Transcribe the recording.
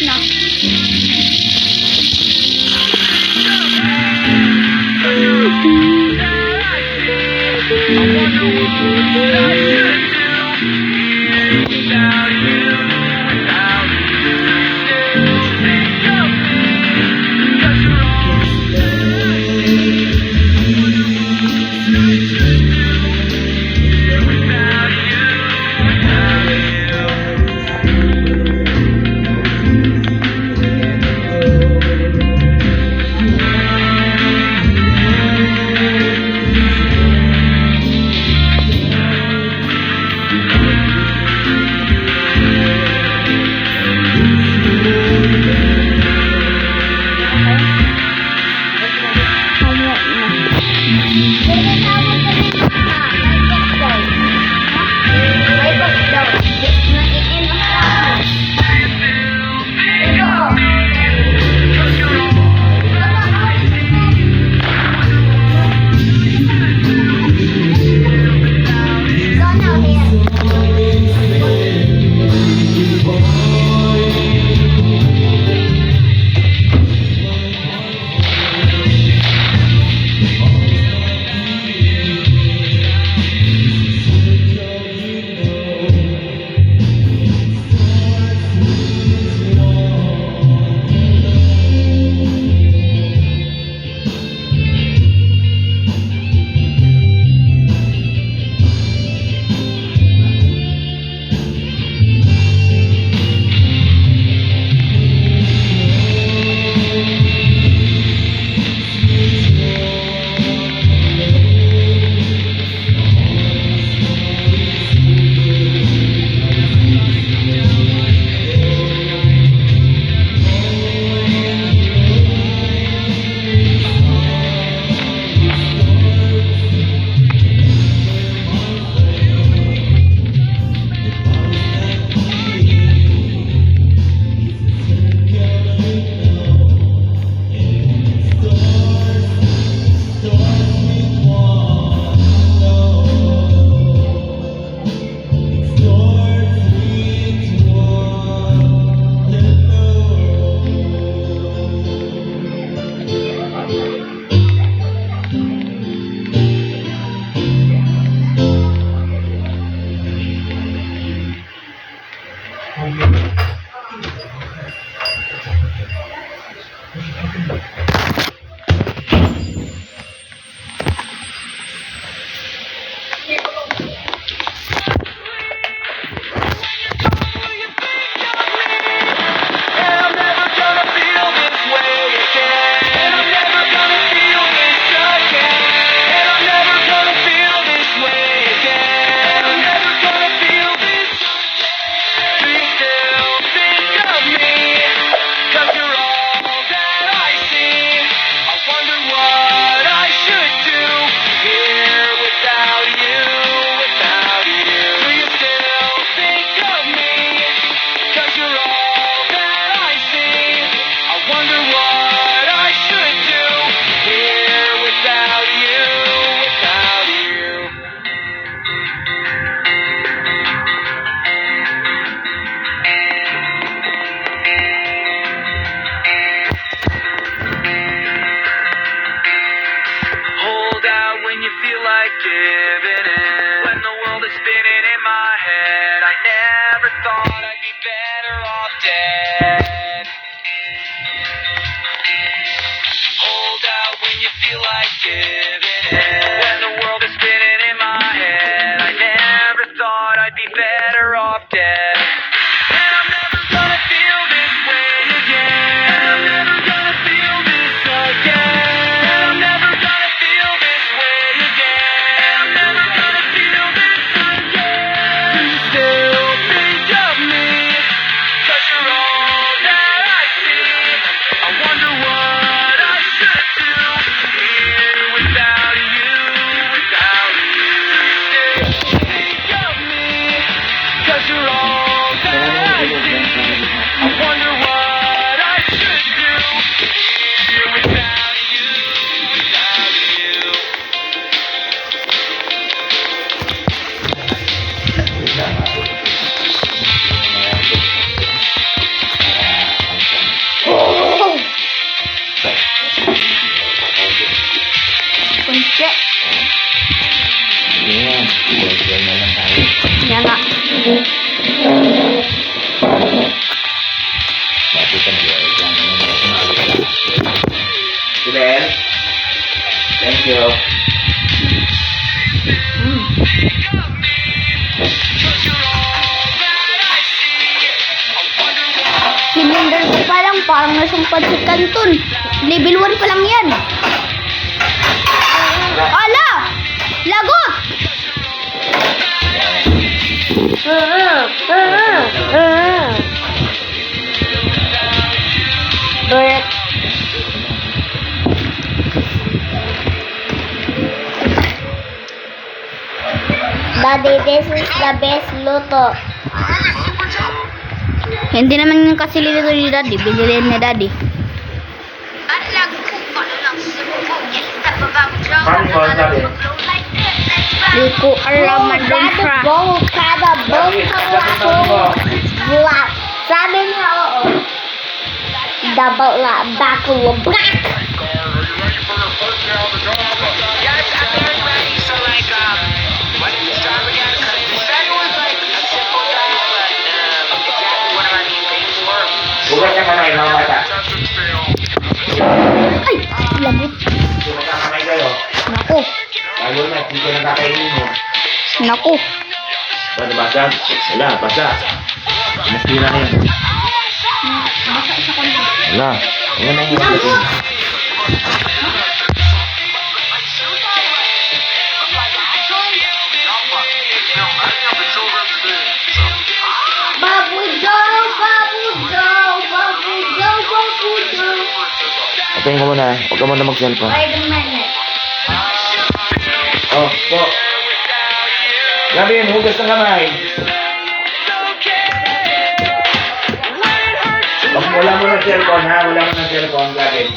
na. Sinundan ko pa lang, parang nasumpad si Kanton. Level 1 pa lang yan. Ala! Lagot! Bert. Daddy, this is the best luto. Hindi naman yung kasi luto ni Daddy. Binili ni Daddy. Di ko alam doon siya. Sabi niya, oo. Double la, bakulo, black. Bukas ka kamay, mga bata. Ay, lagot. Bukas ka kamay kayo. Naku, Lalo na, hindi ko nakakainin mo. naku. Ba't basa? Wala, basa. Masira na yan. Wala. Wala na yung natin. Babu Joe, Babu Joe, Babu Joe, Babu Joe. Patayin ko muna. Huwag ka muna mag-cellphone. Wait a minute. Oh, po. Grabe yun, hugas ng kamay. Wala mo ng cellphone, ha? Wala mo ng cellphone, Gavin.